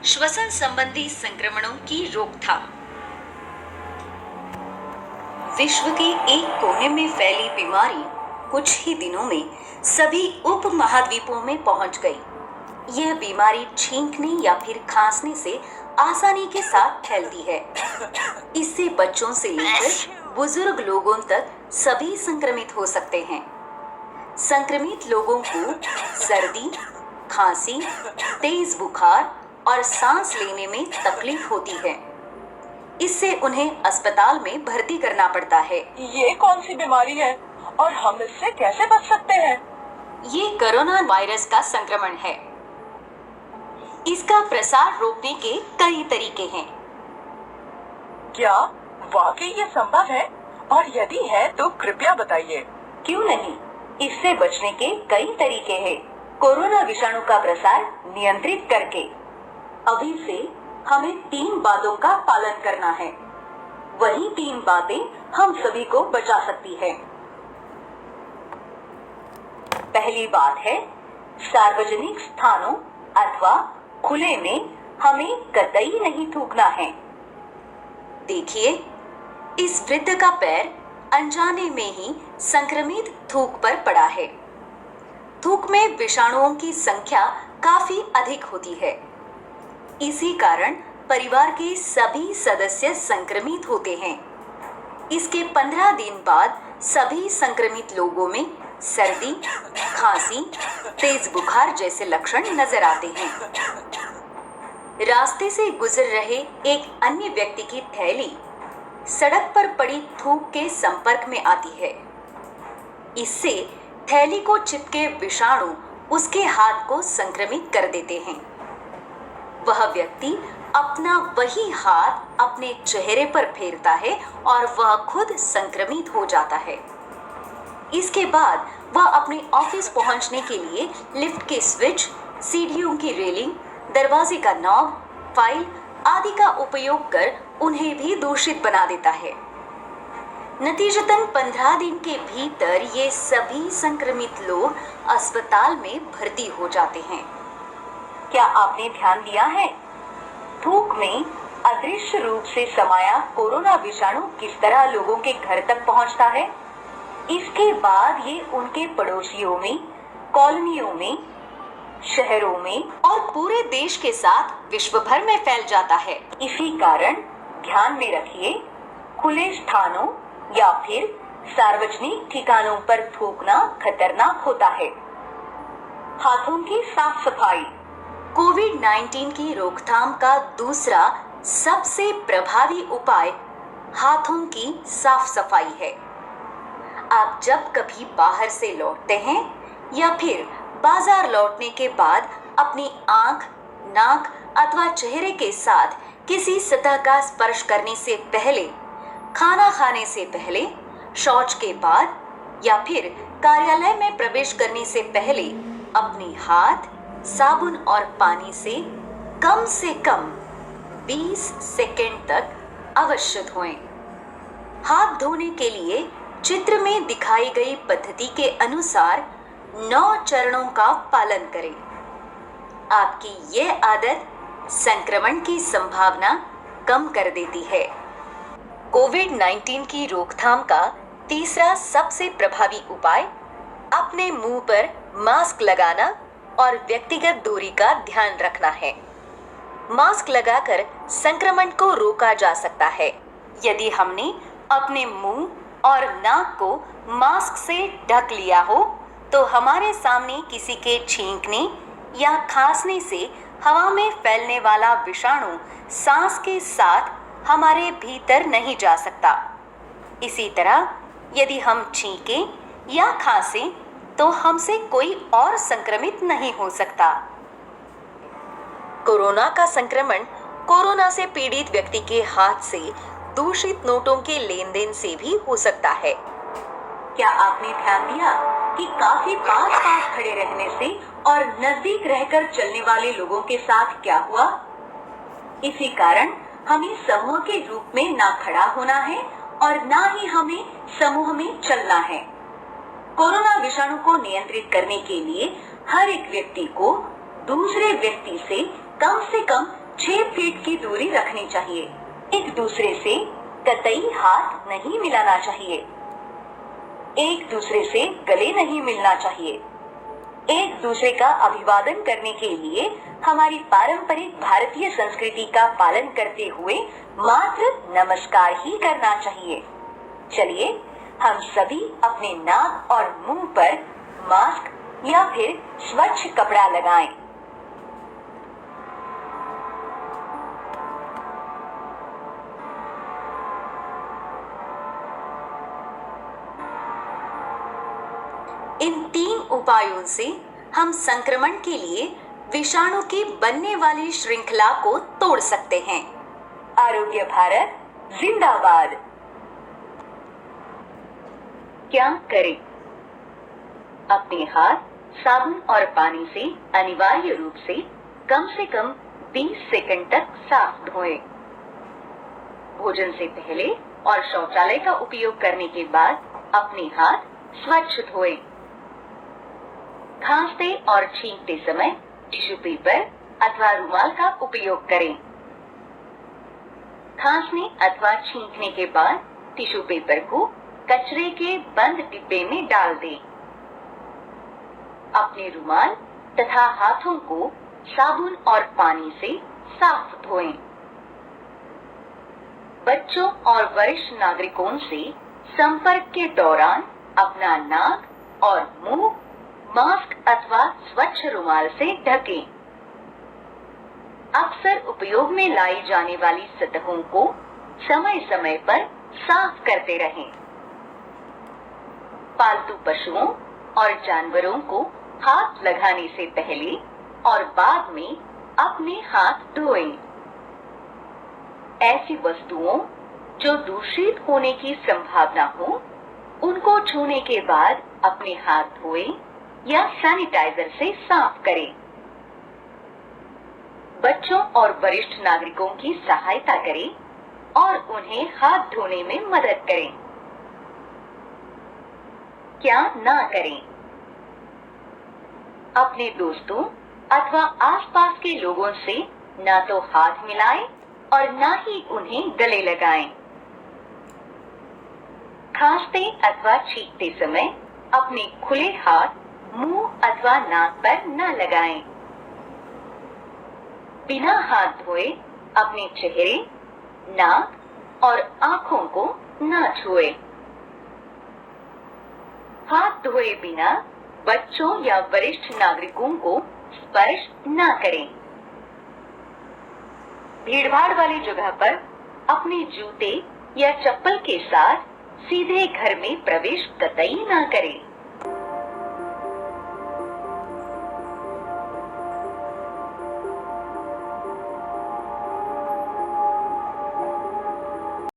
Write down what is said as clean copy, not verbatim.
श्वसन संबंधी संक्रमणों की रोकथाम। विश्व के एक कोने में फैली बीमारी कुछ ही दिनों में सभी उप महाद्वीपों में पहुंच गई। यह बीमारी छींकने या फिर खांसने से आसानी के साथ फैलती है। इससे बच्चों से लेकर बुजुर्ग लोगों तक सभी संक्रमित हो सकते हैं। संक्रमित लोगों को सर्दी, खांसी, तेज बुखार और सांस लेने में तकलीफ होती है। इससे उन्हें अस्पताल में भर्ती करना पड़ता है। ये कौन सी बीमारी है और हम इससे कैसे बच सकते हैं? ये कोरोना वायरस का संक्रमण है। इसका प्रसार रोकने के कई तरीके हैं। क्या वाकई ये संभव है? और यदि है तो कृपया बताइए। क्यों नहीं, इससे बचने के कई तरीके हैं। कोरोना विषाणु का प्रसार नियंत्रित करके अभी से हमें 3 बातों का पालन करना है। वही 3 बातें हम सभी को बचा सकती है। पहली बात है, सार्वजनिक स्थानों अथवा खुले में हमें कतई नहीं थूकना है। देखिए, इस वृद्ध का पैर अनजाने में ही संक्रमित थूक पर पड़ा है। थूक में विषाणुओं की संख्या काफी अधिक होती है। इसी कारण परिवार के सभी सदस्य संक्रमित होते हैं। इसके 15 दिन बाद सभी संक्रमित लोगों में सर्दी, खांसी, तेज बुखार जैसे लक्षण नजर आते हैं। रास्ते से गुजर रहे एक अन्य व्यक्ति की थैली सड़क पर पड़ी थूक के संपर्क में आती है। इससे थैली को चिपके विषाणु उसके हाथ को संक्रमित कर देते हैं। वह व्यक्ति अपना वही हाथ अपने चेहरे पर फेरता है और वह खुद संक्रमित हो जाता है। इसके बाद वह अपने ऑफिस पहुंचने के लिए लिफ्ट के स्विच, सीढ़ियों की रेलिंग, दरवाजे का नॉब, फाइल आदि का उपयोग कर उन्हें भी दूषित बना देता है। नतीजतन 15 दिन के भीतर ये सभी संक्रमित लोग अस्पताल में भर्ती हो जाते हैं। क्या आपने ध्यान दिया है, थूक में अदृश्य रूप से समाया कोरोना विषाणु किस तरह लोगों के घर तक पहुंचता है? इसके बाद ये उनके पड़ोसियों में, कॉलोनियों में, शहरों में और पूरे देश के साथ विश्व भर में फैल जाता है। इसी कारण ध्यान में रखिए, खुले स्थानों या फिर सार्वजनिक ठिकानों पर थूकना खतरनाक होता है। हाथों की साफ सफाई कोविड-19 की रोकथाम का दूसरा सबसे प्रभावी उपाय हाथों की साफ सफाई है। आप जब कभी बाहर से लौटते हैं या फिर बाजार लौटने के बाद अपनी आंख, नाक अथवा चेहरे के साथ किसी सतह का स्पर्श करने से पहले, खाना खाने से पहले, शौच के बाद या फिर कार्यालय में प्रवेश करने से पहले अपने हाथ साबुन और पानी से कम 20 सेकंड तक अवश्य धोएं। हाथ धोने के लिए चित्र में दिखाई गई पद्धति के अनुसार 9 चरणों का पालन करें। आपकी यह आदत संक्रमण की संभावना कम कर देती है। कोविड-19 की रोकथाम का तीसरा सबसे प्रभावी उपाय अपने मुंह पर मास्क लगाना और व्यक्तिगत दूरी का ध्यान रखना है। मास्क लगाकर संक्रमण को रोका जा सकता है। यदि हमने अपने मुंह और नाक को मास्क से ढक लिया हो तो हमारे सामने किसी के छींकने या खांसने से हवा में फैलने वाला विषाणु सांस के साथ हमारे भीतर नहीं जा सकता। इसी तरह यदि हम छींकें या खांसें तो हमसे कोई और संक्रमित नहीं हो सकता। कोरोना का संक्रमण कोरोना से पीड़ित व्यक्ति के हाथ से दूषित नोटों के लेन देन से भी हो सकता है। क्या आपने ध्यान दिया कि काफी पास खड़े रहने से और नजदीक रहकर चलने वाले लोगों के साथ क्या हुआ? इसी कारण हमें समूह के रूप में ना खड़ा होना है और ना ही हमें समूह में चलना है। कोरोना विषाणु को नियंत्रित करने के लिए हर एक व्यक्ति को दूसरे व्यक्ति से कम 6 फीट की दूरी रखनी चाहिए। एक दूसरे से कतई हाथ नहीं मिलाना चाहिए। एक दूसरे से गले नहीं मिलना चाहिए। एक दूसरे का अभिवादन करने के लिए हमारी पारंपरिक भारतीय संस्कृति का पालन करते हुए मात्र नमस्कार ही करना चाहिए। चलिए हम सभी अपने नाक और मुंह पर मास्क या फिर स्वच्छ कपड़ा लगाएं। इन 3 उपायों से हम संक्रमण के लिए विषाणु की बनने वाली श्रृंखला को तोड़ सकते हैं। आरोग्य भारत जिंदाबाद। क्या करें? अपने हाथ साबुन और पानी से अनिवार्य रूप से कम 20 सेकंड तक साफ धोएं। भोजन से पहले और शौचालय का उपयोग करने के बाद अपने हाथ स्वच्छ धोएं। खांसते और छींकते समय टिश्यू पेपर अथवा रुमाल का उपयोग करें। खांसने अथवा छींकने के बाद टिश्यू पेपर को कचरे के बंद डिब्बे में डाल दें। अपने रुमाल तथा हाथों को साबुन और पानी से साफ धोएं। बच्चों और वरिष्ठ नागरिकों से संपर्क के दौरान अपना नाक और मुंह मास्क अथवा स्वच्छ रुमाल से ढकें। अक्सर उपयोग में लाई जाने वाली सतहों को समय समय पर साफ करते रहें। पालतू पशुओं और जानवरों को हाथ लगाने से पहले और बाद में अपने हाथ धोएं। ऐसी वस्तुओं जो दूषित होने की संभावना हो, उनको छूने के बाद अपने हाथ धोएं या सैनिटाइजर से साफ करें। बच्चों और वरिष्ठ नागरिकों की सहायता करें और उन्हें हाथ धोने में मदद करें। क्या ना करें? अपने दोस्तों अथवा आसपास के लोगों से ना तो हाथ मिलाएं और ना ही उन्हें गले लगाएं। खांसते अथवा छींकते समय अपने खुले हाथ मुंह अथवा नाक पर न लगाएं। बिना हाथ धोए अपने चेहरे, नाक और आंखों को न छुएं। हाथ धोए बिना बच्चों या वरिष्ठ नागरिकों को स्पर्श न करें। भीड़भाड़ वाली जगह पर अपने जूते या चप्पल के साथ सीधे घर में प्रवेश कतई न करें।